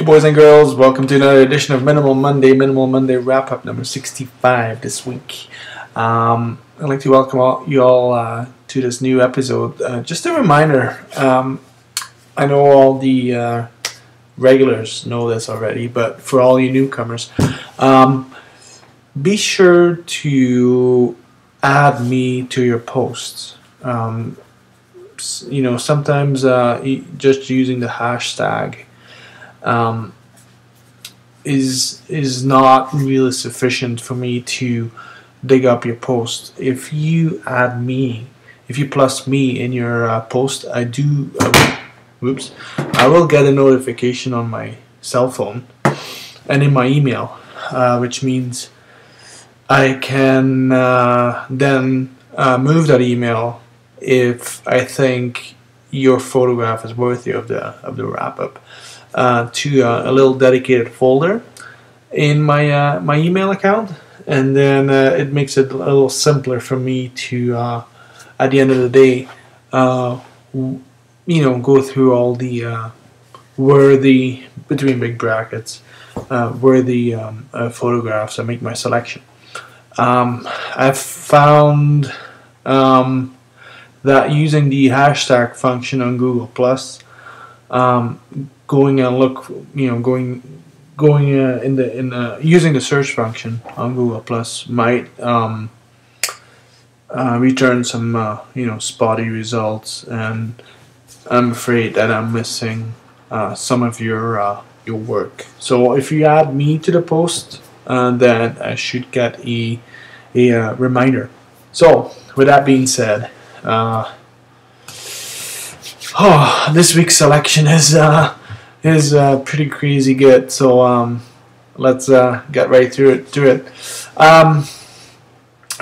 Hey boys and girls, welcome to another edition of Minimal Monday wrap-up number 65 this week. I'd like to welcome you all to this new episode. Just a reminder, I know all the regulars know this already, but for all you newcomers, be sure to add me to your posts. Sometimes just using the hashtag is not really sufficient for me to dig up your post. If you add me, if you plus me in your post, I will get a notification on my cell phone and in my email, which means I can then move that email if I think your photograph is worthy of the wrap-up. To a little dedicated folder in my my email account, and then it makes it a little simpler for me to at the end of the day go through all the worthy, between big brackets, worthy photographs and make my selection. I've found that using the hashtag function on Google Plus, using the search function on Google Plus might return some spotty results, and I'm afraid that I'm missing some of your work. So if you add me to the post, then I should get a reminder. So with that being said, this week's selection is pretty crazy good. So let's get right through it.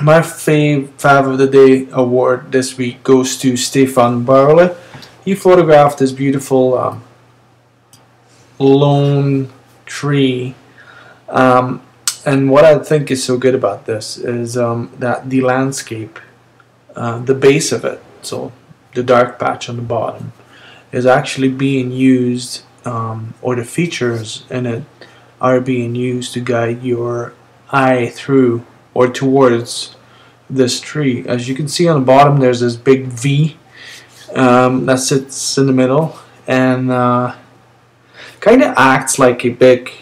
My Fav of the Day award this week goes to Stefan Barle. He photographed this beautiful lone tree. And what I think is so good about this is that the landscape, the base of it, so the dark patch on the bottom, is actually being used, or the features in it are being used to guide your eye through or towards this tree. As you can see on the bottom, there's this big V that sits in the middle, and kind of acts like a big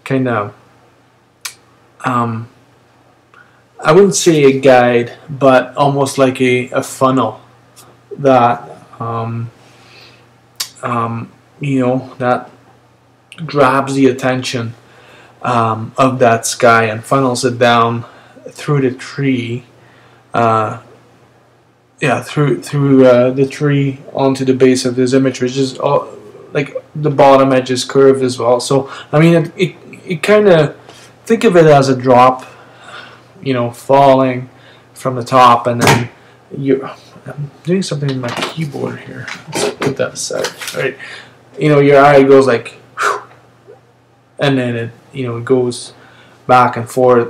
kind of I wouldn't say a guide, but almost like a funnel that that grabs the attention of that sky and funnels it down through the tree, through the tree onto the base of this image, which is all, like the bottom edge is curved as well. So I mean, it kind of, think of it as a drop, falling from the top, and then I'm doing something with my keyboard here. Let's put that aside. All right, your eye goes like, whew, and then it goes back and forth,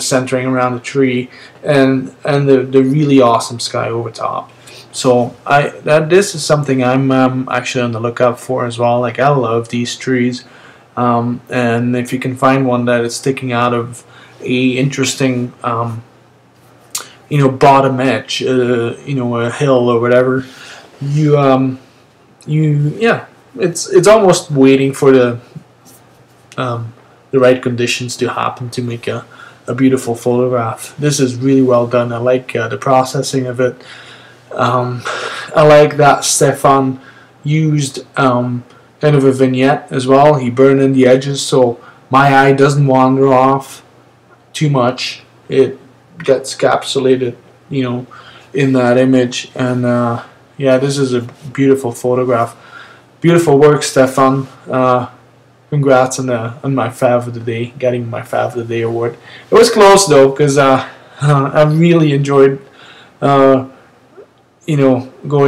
centering around the tree and the really awesome sky over top. So this is something I'm actually on the lookout for as well. Like, I love these trees, and if you can find one that is sticking out of a interesting bottom edge, a hill or whatever, it's almost waiting for the right conditions to happen to make a beautiful photograph. This is really well done. I like the processing of it. I like that Stefan used kind of a vignette as well. He burned in the edges so my eye doesn't wander off too much. It gets capsulated, in that image. And this is a beautiful photograph. Beautiful work, Stefan. Congrats on my Fav of the Day, getting my Fav of the Day award. It was close though, because I really enjoyed going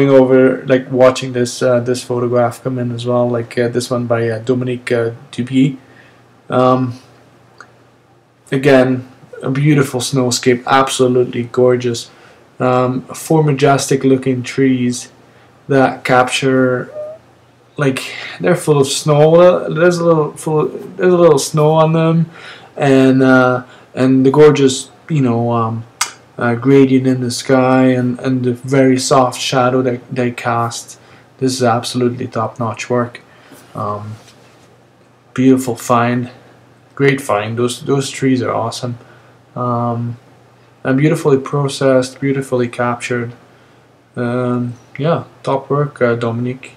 over, like, watching this photograph come in as well, like this one by Dominique Dupuis. Again, a beautiful snowscape, absolutely gorgeous. 4 majestic looking trees that capture like they're full of snow. There's a little snow on them, and the gorgeous gradient in the sky, and the very soft shadow that they cast. This is absolutely top-notch work. Beautiful find, great find. Those trees are awesome, and beautifully processed, beautifully captured. Yeah, top work, Dominique.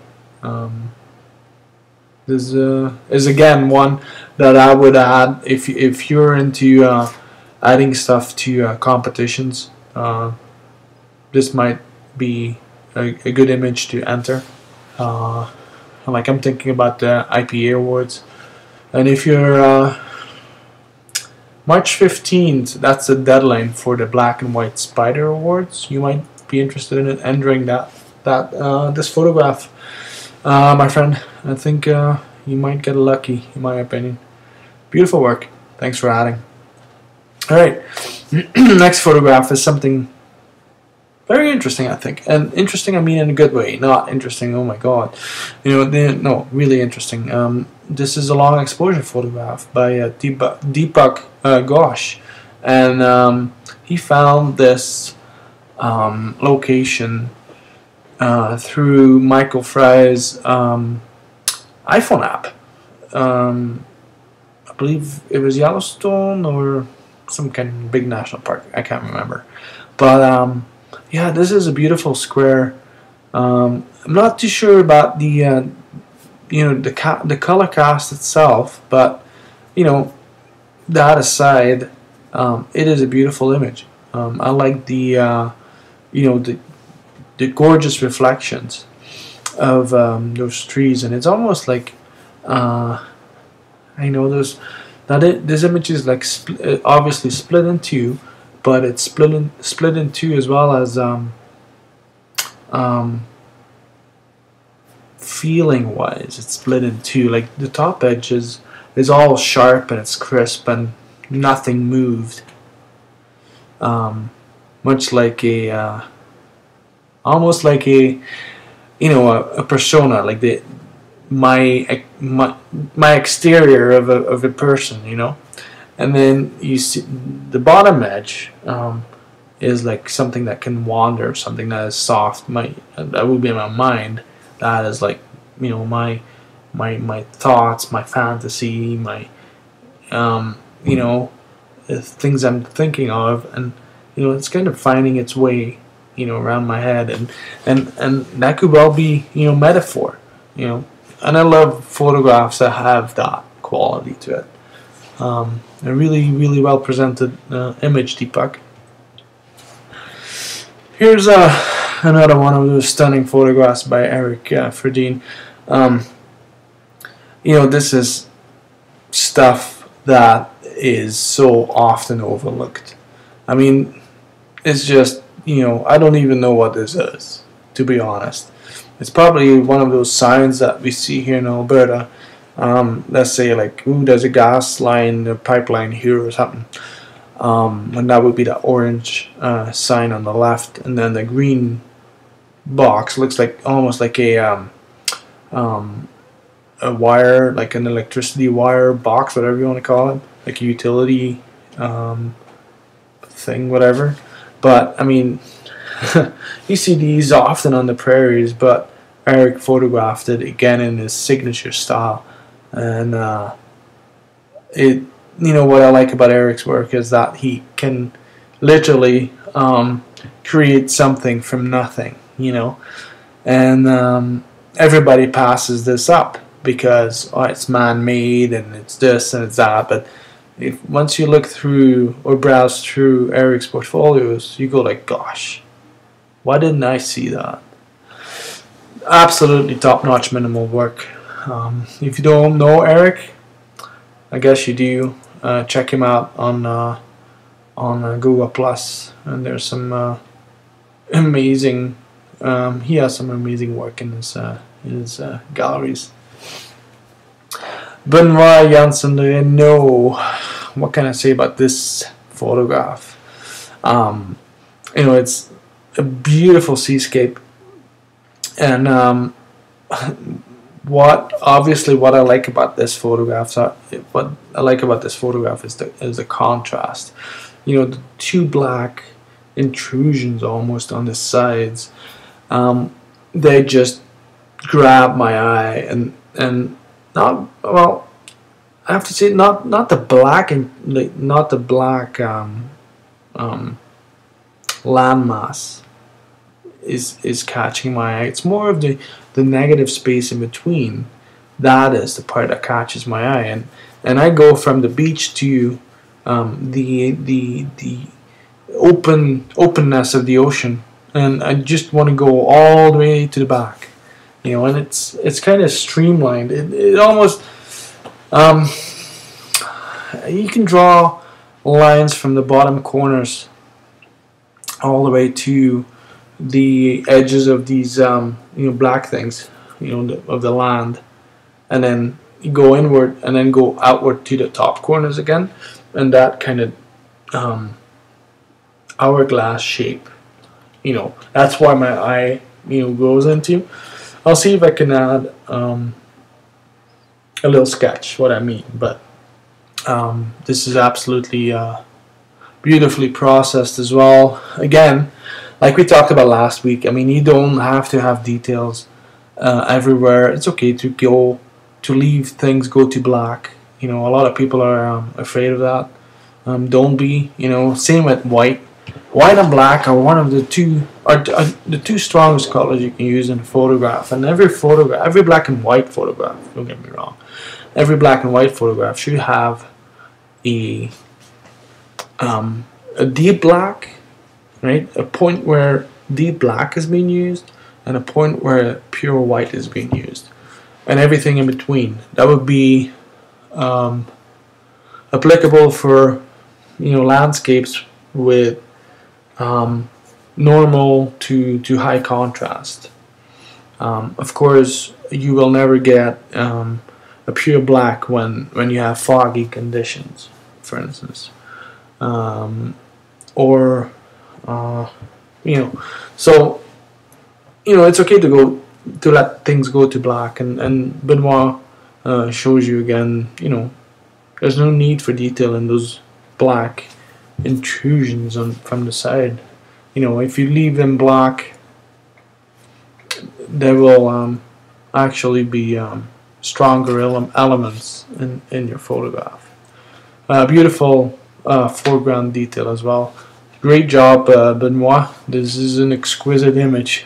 This is again one that I would add if you're into adding stuff to competitions. This might be a good image to enter. Like I'm thinking about the IPA awards, and if you're March 15th, that's the deadline for the Black and White Spider Awards. You might be interested in entering this photograph, my friend. I think you might get lucky, in my opinion. Beautiful work. Thanks for adding. All right, next photograph is something very interesting, I think. And interesting, I mean in a good way, not interesting, oh my god. No, really interesting. This is a long exposure photograph by Deepak Ghosh. And he found this location through Michael Fry's iPhone app. I believe it was Yellowstone or some kind of big national park. I can't remember. But yeah, this is a beautiful square. I'm not too sure about the the color cast itself, but that aside, it is a beautiful image. I like the the gorgeous reflections of those trees, and it's almost like this image is like obviously split in two, but it's split in two as well as feeling wise. It's split in two. Like the top edge is all sharp and it's crisp and nothing moved. Much like a almost like a a persona, like my exterior of a person, and then you see the bottom edge is like something that can wander, something that is soft. That would be my mind. That is like my thoughts, my fantasy, my things I'm thinking of, and it's kind of finding its way around my head, and that could well be metaphor, and I love photographs that have that quality to it. A really well presented image, Deepak. Here's another one of those stunning photographs by Eric Fredin. This is stuff that is so often overlooked. I mean, it's just I don't even know what this is, to be honest. It's probably one of those signs that we see here in Alberta. Let's say like, ooh, there's a gas line, a pipeline here or something. And that would be the orange sign on the left, and then the green box looks like almost like a wire, like an electricity wire box, whatever you want to call it, like a utility thing, whatever. But I mean, you see these often on the prairies, but Eric photographed it again in his signature style, and what I like about Eric's work is that he can literally create something from nothing, and everybody passes this up because it's man-made and it's this and it's that, but once you look through or browse through Eric's portfolios, you go like, gosh, why didn't I see that? Absolutely top-notch minimal work. If you don't know Eric, I guess you do. Check him out on Google Plus, and there's some amazing. He has some amazing work in his galleries. Benoit Janssen Renault. What can I say about this photograph? It's a beautiful seascape, and what I like about this photograph, what I like about this photograph is the contrast. You know, the two black intrusions almost on the sides. They just grab my eye, and not well. I have to say, not the black and like not the black landmass is catching my eye. It's more of the negative space in between. That is the part that catches my eye, and I go from the beach to the openness of the ocean, and I just want to go all the way to the back, you know. And it's kind of streamlined. It almost you can draw lines from the bottom corners all the way to the edges of these black things, of the land, and then you go inward and then go outward to the top corners again, and that kind of hourglass shape, that's why my eye goes into. I'll see if I can add a little sketch what I mean, but this is absolutely beautifully processed as well. Again, like we talked about last week, I mean, you don't have to have details everywhere. It's okay to leave things go to black. A lot of people are afraid of that. Don't be. Same with white. White and black are one of the two strongest colors you can use in a photograph. And every black and white photograph, don't get me wrong, every black and white photograph should have a deep black, right? A point where deep black is being used, and a point where pure white is being used, and everything in between. That would be applicable for landscapes with normal to high contrast. Of course, you will never get a pure black when you have foggy conditions, for instance, so it's okay to let things go to black, and Benoit shows you again, there's no need for detail in those black intrusions from the side. If you leave them black, there will actually be stronger elements in your photograph. Beautiful foreground detail as well. Great job, Benoit. This is an exquisite image.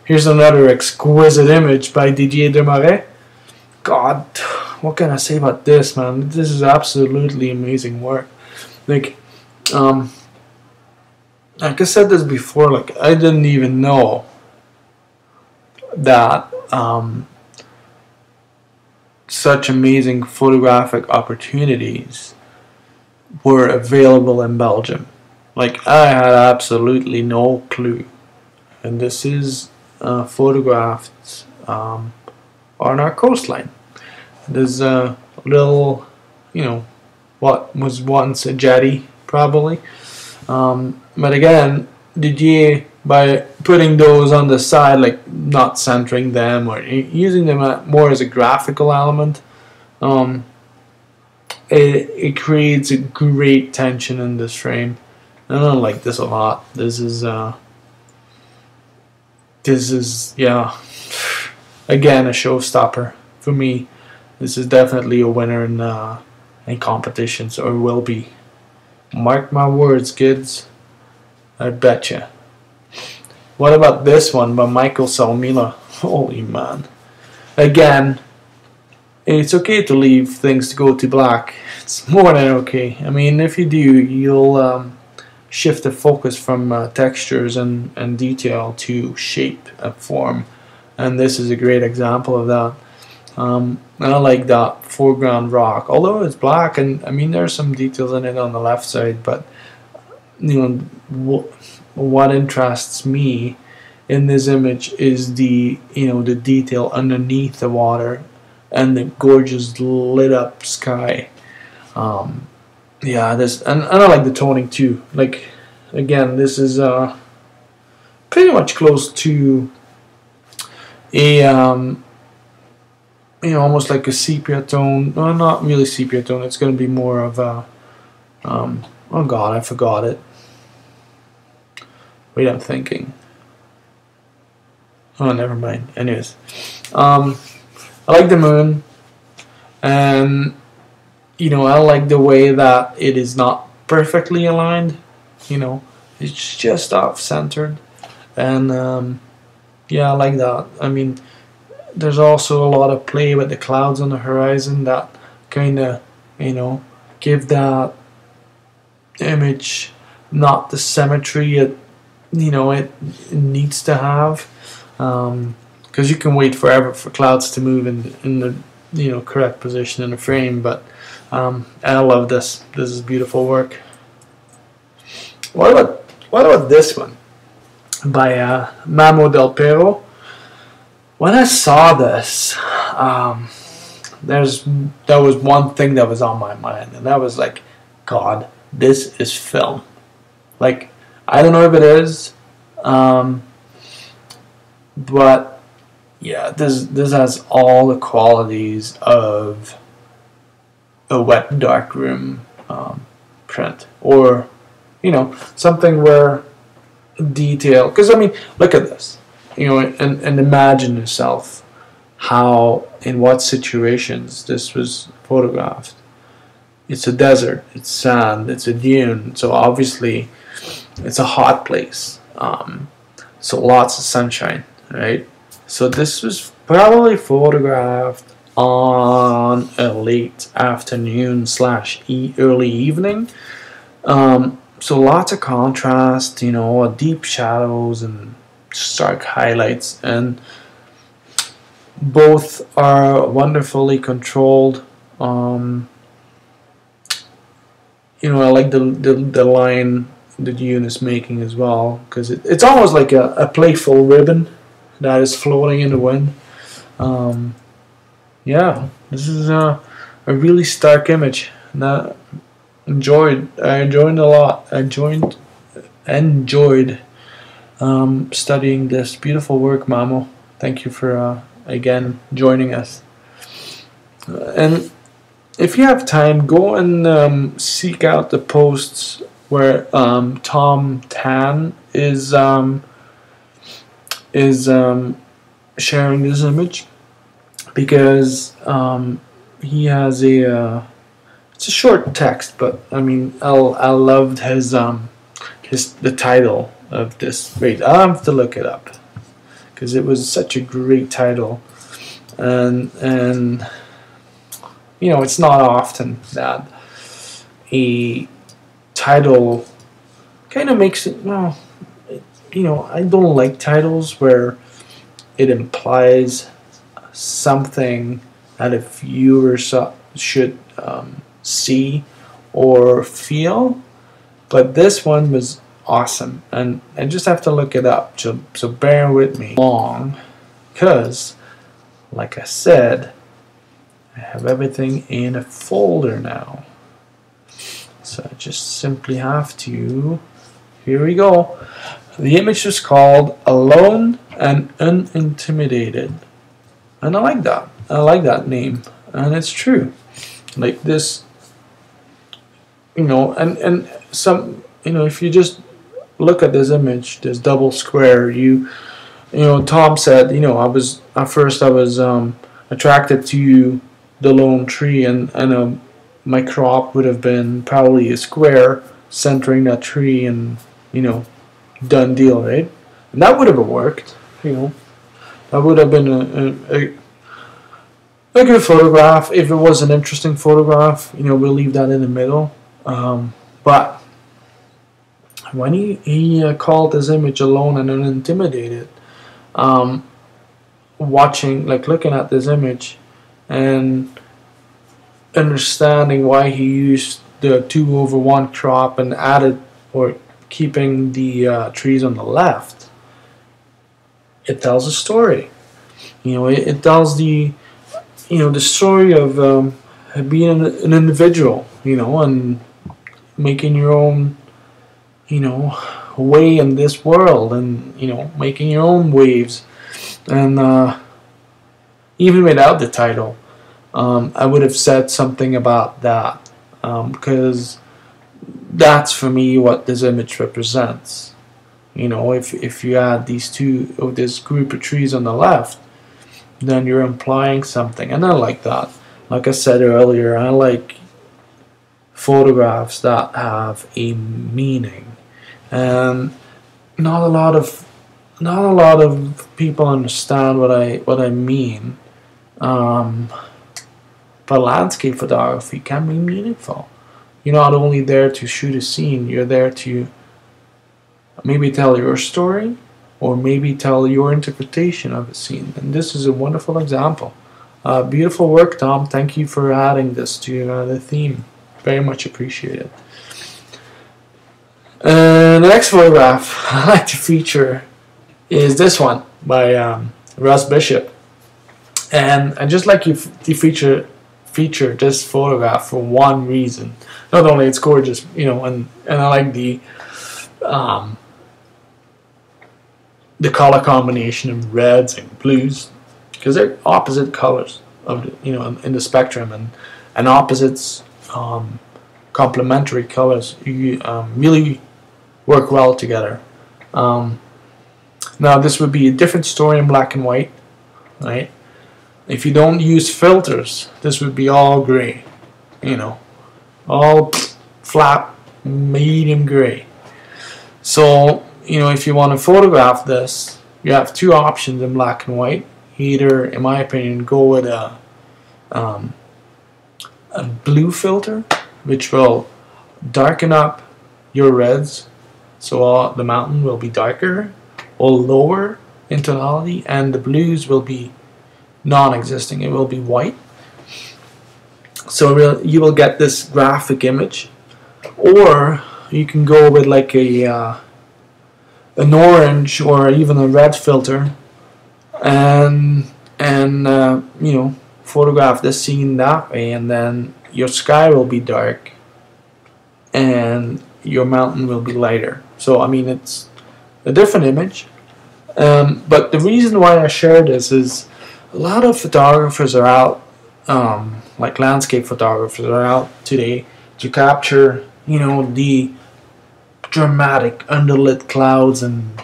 Here's another exquisite image by Didier Desmarais. God, what can I say about this, man? This is absolutely amazing work. Like I said this before, like I didn't even know that such amazing photographic opportunities were available in Belgium. Like I had absolutely no clue. And this is photographed on our coastline. There's a little, what was once a jetty, probably. But again, Didier, by putting those on the side, like not centering them or using them more as a graphical element, it creates a great tension in this frame. And I like this a lot. This is yeah, again a showstopper for me. This is definitely a winner in competitions, or will be. Mark my words, kids. I betcha. What about this one by Michael Salmila? Holy man. Again, it's okay to leave things to go to black. It's more than okay. I mean, if you do, you'll shift the focus from textures and detail to shape and form. And this is a great example of that. And I like that foreground rock, although it's black, and I mean there's some details in it on the left side, but what interests me in this image is the the detail underneath the water and the gorgeous lit up sky. Yeah, this, and I like the toning too. Like again, this is pretty much close to a almost like a sepia tone. No, not really sepia tone. It's going to be more of a, oh God, I forgot it. Wait, I'm thinking. Oh, never mind. Anyways, I like the moon, and I like the way that it is not perfectly aligned. It's just off-centered, and yeah, I like that. I mean, there's also a lot of play with the clouds on the horizon that kind of, give that image not the symmetry it needs to have, because you can wait forever for clouds to move in the correct position in the frame. But I love this. This is beautiful work. What about this one by Mamo Del Pero? When I saw this, there was one thing that was on my mind, and that was like, God, this is film. Like, I don't know if it is, but yeah, this has all the qualities of a wet darkroom print, or something where detail. Because I mean, look at this, and imagine yourself how, in what situations this was photographed. It's a desert, it's sand, it's a dune, so obviously it's a hot place, so lots of sunshine, right? So this was probably photographed on a late afternoon / early evening, so lots of contrast, deep shadows and stark highlights, and both are wonderfully controlled. I like the line the dune is making as well, because it's almost like a playful ribbon that is floating in the wind. Yeah, this is a really stark image that I enjoyed a lot. I enjoyed studying this beautiful work, Mamo. Thank you for again joining us. And if you have time, go and seek out the posts where Tom Tan is sharing this image, because he has it's a short text, but I mean, I loved the title of this. Wait, I'll have to look it up, because it was such a great title, and it's not often that a title kind of makes it, well, I don't like titles where it implies something that a viewer should see or feel. But this one was awesome, and I just have to look it up, so bear with me long, because like I said, I have everything in a folder now, so I just simply have to, here we go. The image is called Alone and Unintimidated, and I like that name, and it's true. Like this, and some, if you just look at this image, this double square, Tom said, at first I was attracted to the lone tree, and my crop would have been probably a square centering that tree, and done deal, right? And that would have worked, that would have been a good photograph if it was an interesting photograph. We'll leave that in the middle. But when he called this image Alone and Unintimidated, looking at this image and understanding why he used the 2/1 crop and added, or keeping the trees on the left, it tells a story. It tells the story of being an individual, and making your own, way in this world, and making your own waves, and even without the title, I would have said something about that, because that's for me what this image represents. You know, if you add these two, or this group of trees on the left, then you're implying something, and I like that. Like I said earlier, I like photographs that have a meaning, and not a lot of people understand what I mean. But landscape photography can be meaningful. You're not only there to shoot a scene, you're there to maybe tell your story, or maybe tell your interpretation of a scene. And this is a wonderful example. Beautiful work, Tom. Thank you for adding this to the theme. Very much appreciated. The next photograph I like to feature is this one by Russ Bishop. And I just like you to feature this photograph for one reason. Not only it's gorgeous, you know, and I like the color combination of reds and blues, because they're opposite colors of the, you know, in the spectrum, and opposites, complementary colors, really work well together. Now this would be a different story in black and white, right? If you don't use filters, this would be all gray, you know, all flat, medium gray. So, you know, if you want to photograph this, you have two options in black and white. Either, in my opinion, go with a blue filter, which will darken up your reds, so the mountain will be darker or lower in tonality, and the blues will be non-existing. It will be white. So you will get this graphic image. Or you can go with like an orange or even a red filter, and you know, photograph the scene that way, and then your sky will be dark and your mountain will be lighter. So I mean, it's a different image, but the reason why I share this is a lot of photographers are out, like landscape photographers are out today to capture, you know, the dramatic underlit clouds, and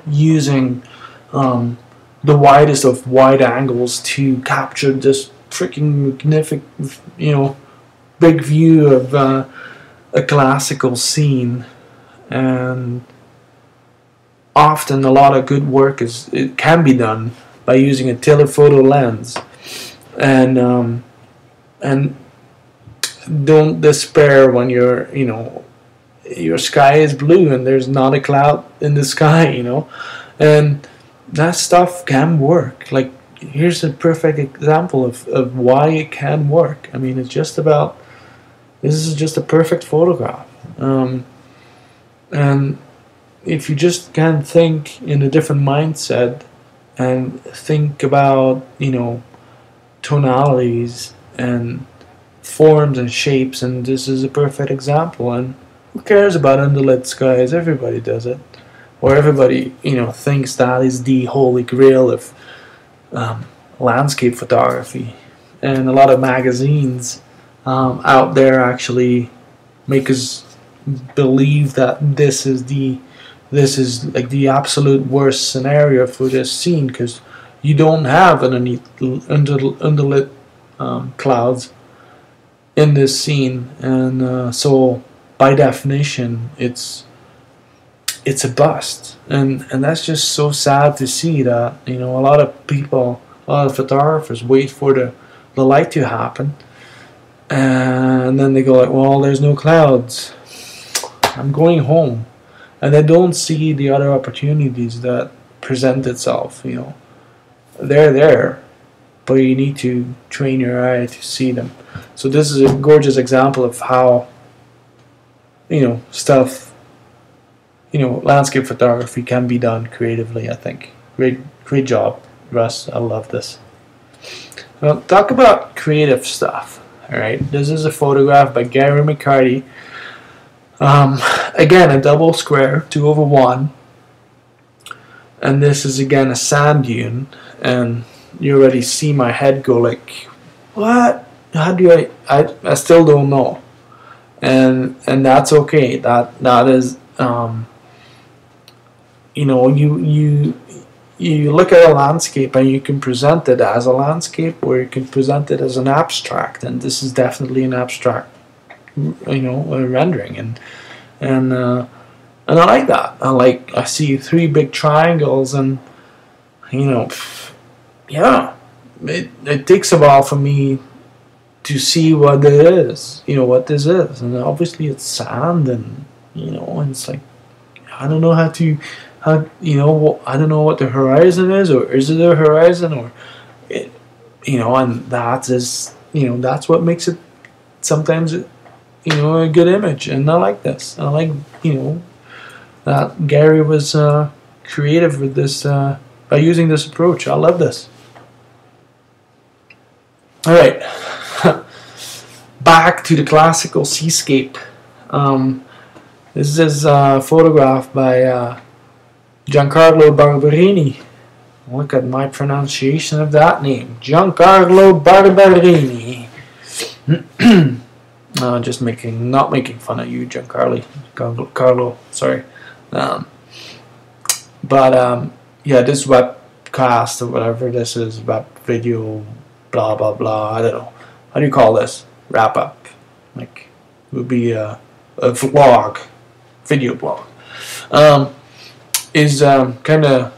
using the widest of wide angles to capture this freaking magnificent, you know, big view of a classical scene. And often a lot of good work it can be done by using a telephoto lens, and don't despair when you're, you know, your sky is blue and there's not a cloud in the sky, you know, and that stuff can work. Like, here's a perfect example of why it can work. I mean, it's just about, this is just a perfect photograph, and if you just can think in a different mindset and think about, you know, tonalities and forms and shapes, and this is a perfect example. And who cares about underlit skies? Everybody does it, or everybody, you know, thinks that is the holy grail of landscape photography. And a lot of magazines out there actually make us believe that this is like the absolute worst scenario for this scene, because you don't have underneath underlit clouds in this scene, and so by definition it's a bust, and that's just so sad to see that, you know, a lot of people, a lot of photographers wait for the light to happen, and then they go like, well, there's no clouds, I'm going home, and they don't see the other opportunities that present itself. You know, they're there, but you need to train your eye to see them. So this is a gorgeous example of how, you know, stuff, you know, landscape photography can be done creatively, I think. Great job, Russ. I love this. Well, talk about creative stuff. Alright, this is a photograph by Gary McCarty. Again, a double square, 2/1, and this is again a sand dune, and you already see my head go like, what? How do I still don't know, and that's okay. That is, you know, you look at a landscape and you can present it as a landscape, or you can present it as an abstract, and this is definitely an abstract, you know, rendering, and I like that. I see three big triangles, and you know, yeah, it takes a while for me to see what it is, you know, what this is, and obviously it's sand, and you know, and it's like, I don't know you know, I don't know what the horizon is, or is it a horizon, or it, you know, and that is, you know, that's what makes it sometimes, you know, a good image. And I like this. I like, you know, that Gary was creative with this by using this approach. I love this. All right, back to the classical seascape. This is a photograph by Giancarlo Barberini. Look at my pronunciation of that name, Giancarlo Barberini. Just not making fun of you, Giancarlo. Sorry, but yeah, this webcast or whatever this is, web video, blah blah blah. I don't know. How do you call this? Wrap up. Like, it would be a vlog, video blog. Is kind of,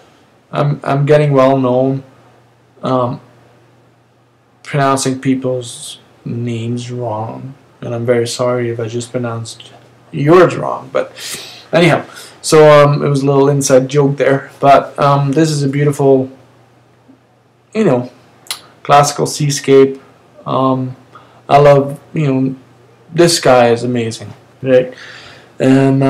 I'm getting well known pronouncing people's names wrong, and I'm very sorry if I just pronounced yours wrong. But anyhow, so it was a little inside joke there. But this is a beautiful, you know, classical seascape. I love, you know, this guy is amazing, right? And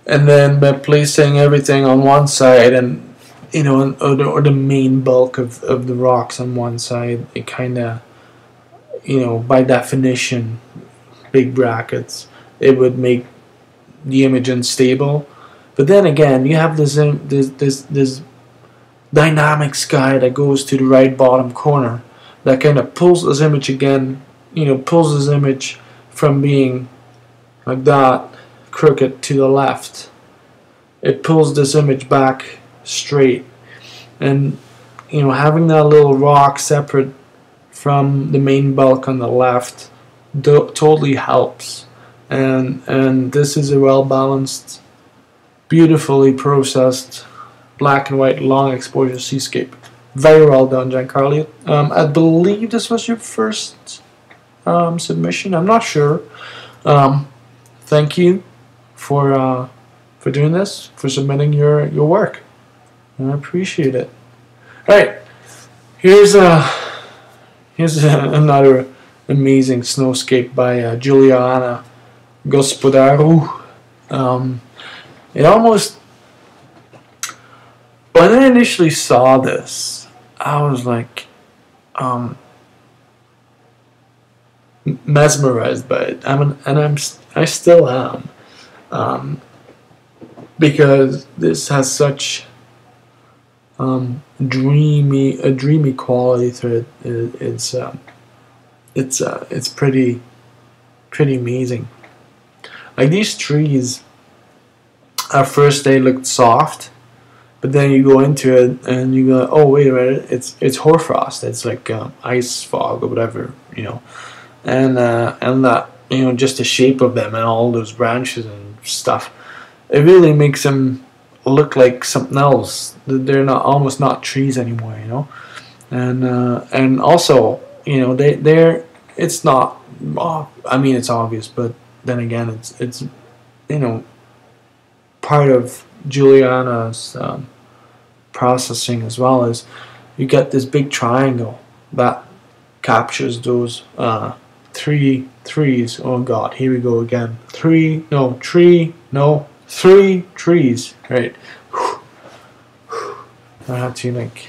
then by placing everything on one side, and you know, or the main bulk of the rocks on one side, it kind of, you know, by definition, big brackets, it would make the image unstable. But then again, you have this dynamic sky that goes to the right bottom corner that kind of pulls this image again, you know, pulls this image from being like that, crooked, to the left. It pulls this image back straight, and you know, having that little rock separate from the main bulk on the left totally helps. And this is a well balanced, beautifully processed black and white long exposure seascape. Very well done, Giancarlo. I believe this was your first submission. I'm not sure. Thank you for doing this, for submitting your work. I appreciate it. All right, here's another amazing snowscape by Juliana Gospodaru. It almost, when I initially saw this, I was like mesmerized by it. I still am, because this has such a dreamy quality to it. It's pretty amazing. Like, these trees, at first they looked soft, but then you go into it and you go, oh wait a minute, it's hoarfrost. It's like ice fog or whatever, you know, and that, you know, just the shape of them and all those branches and stuff, it really makes them look like something else. They're not, almost not trees anymore, you know, and also, you know, it's not, I mean, it's obvious, but then again, it's you know, part of Juliana's processing as well, is you get this big triangle that captures those three trees. Oh God, here we go again. Three trees, right? I have to like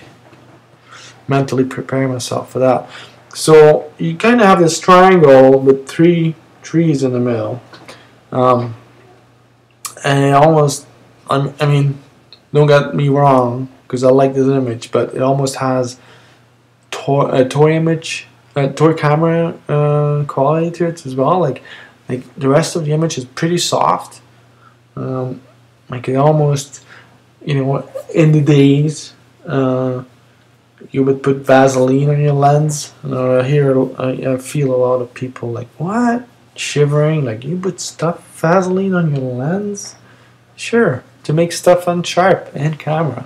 mentally prepare myself for that. So you kind of have this triangle with three trees in the middle, and it almost, I mean, don't get me wrong, because I like this image, but it almost has a toy camera quality to it as well. Like the rest of the image is pretty soft. Like it almost, in the days, you would put Vaseline on your lens. I feel a lot of people like, what? Shivering, like, you put Vaseline on your lens? Sure, to make stuff unsharp and camera.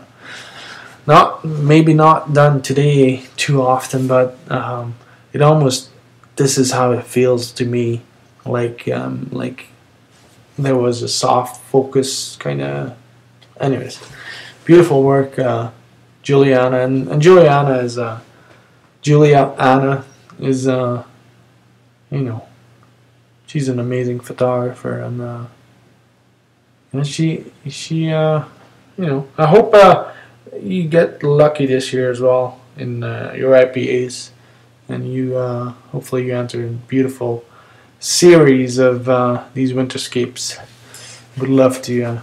Maybe not done today too often, but this is how it feels to me. Like there was a soft focus kind of. Anyways, beautiful work, Juliana, and Juliana is she's an amazing photographer, and she I hope you get lucky this year as well in your IPAs, and hopefully you enter a beautiful series of these winterscapes. Would love to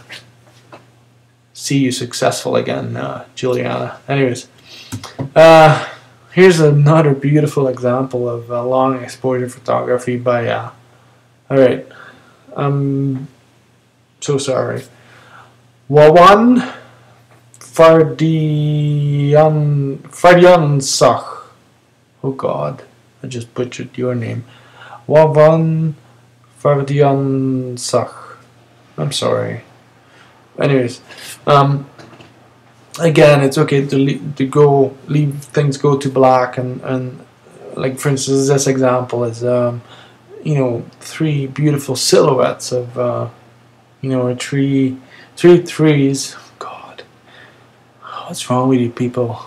see you successful again, Juliana. Anyways, here's another beautiful example of long exposure photography by alright, I'm so sorry, Wawan Fardiansach. Oh God, I just butchered your name. Wawan Fardiansach. I'm sorry. Anyways, again, it's okay to leave things go to black, and like for instance, this example is three beautiful silhouettes of three trees. God, what's wrong with you people?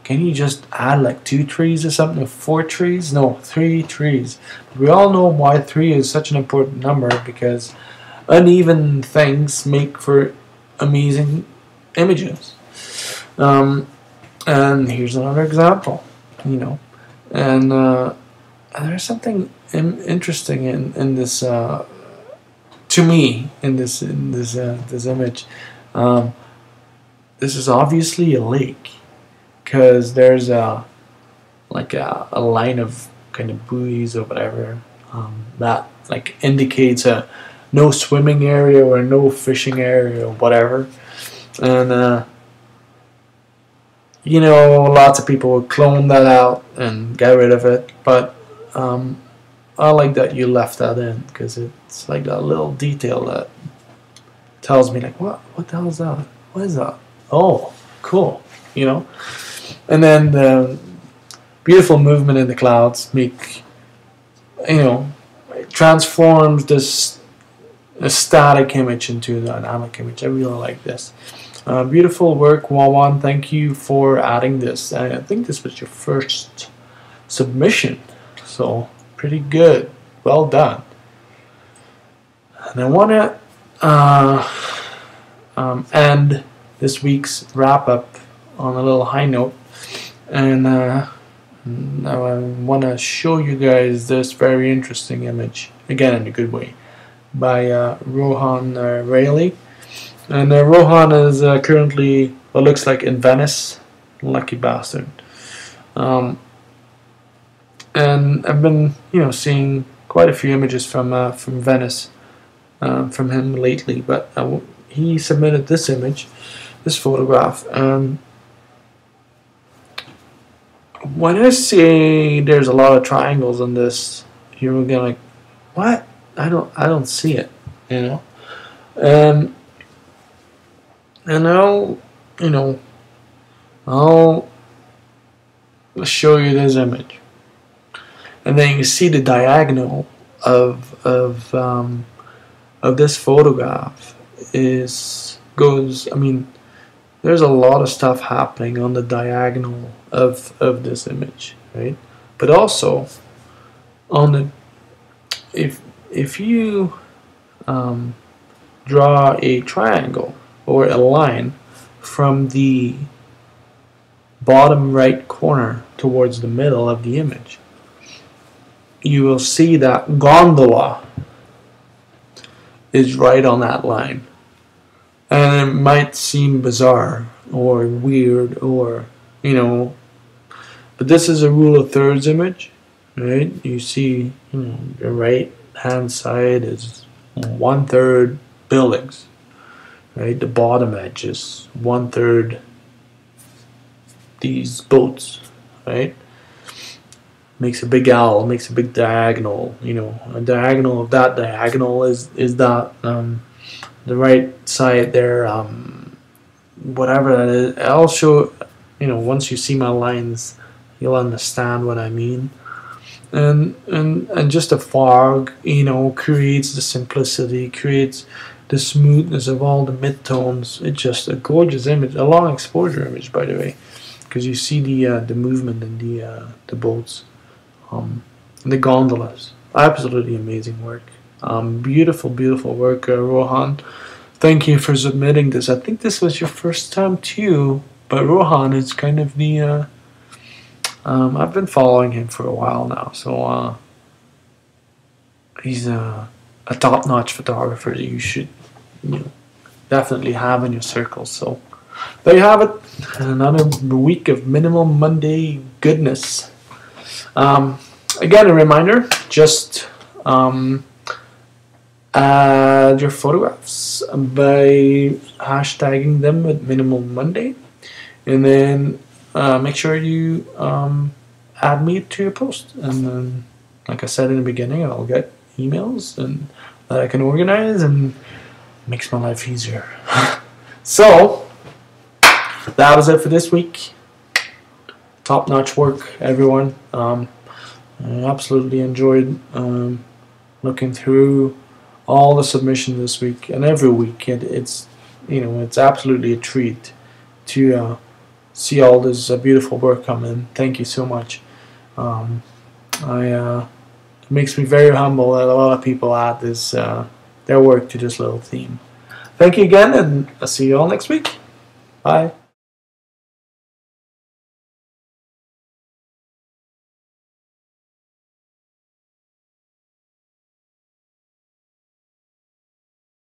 Can you just add like 2 trees or something? 4 trees? No, 3 trees. We all know why 3 is such an important number, because uneven things make for amazing images. And here's another example, and there's something interesting in this to me in this image. This is obviously a lake, because there's a line of kind of buoys or whatever that like indicates a no swimming area or no fishing area or whatever. And lots of people would clone that out and get rid of it, but I like that you left that in, because it's like that little detail that tells me like, what the hell is that? What is that? Oh, cool, And then the beautiful movement in the clouds transforms this a static image into a dynamic image. I really like this. Beautiful work, Wawan. Thank you for adding this. I think this was your first submission, so pretty good. Well done. And I want to end this week's wrap up on a little high note, and now I want to show you guys this very interesting image, again in a good way, by Rohan Rayleigh. And Rohan is currently what looks like in Venice. Lucky bastard. And I've been seeing quite a few images from Venice from him lately, but he submitted this image, this photograph, and when I say there's a lot of triangles in this, you're gonna like, what? I don't see it, and I'll show you this image, and then you see the diagonal of this photograph goes. I mean, there's a lot of stuff happening on the diagonal of this image, right? But also on the if you draw a triangle or a line from the bottom right corner towards the middle of the image, you will see that gondola is right on that line. and it might seem bizarre or weird, or but this is a rule of thirds image, right? You see, the right hand side is 1/3 buildings, right? The bottom edge is 1/3 these boats, right? Makes a big L, makes a big diagonal. A diagonal of that diagonal is that the right side there, whatever that is. I'll show. Once you see my lines, you'll understand what I mean. And just a fog, creates the simplicity, creates the smoothness of all the midtones. It's just a gorgeous image, a long exposure image, by the way, because you see the movement in the boats, the gondolas. Absolutely amazing work. Beautiful, beautiful work, Rohan. Thank you for submitting this. I think this was your first time too, but Rohan is kind of the. I've been following him for a while now, so he's a top-notch photographer that you should definitely have in your circle. So there you have it, another week of Minimum Monday goodness. Again, a reminder, just add your photographs by hashtagging them with Minimum Monday, and then make sure you add me to your post, and then, like I said in the beginning, I'll get emails and that I can organize, and makes my life easier. So that was it for this week. Top-notch work, everyone. I absolutely enjoyed looking through all the submissions this week and every week. It's absolutely a treat to see all this beautiful work come in. Thank you so much. It makes me very humble that a lot of people add their work to this little theme. Thank you again, and I'll see you all next week. Bye.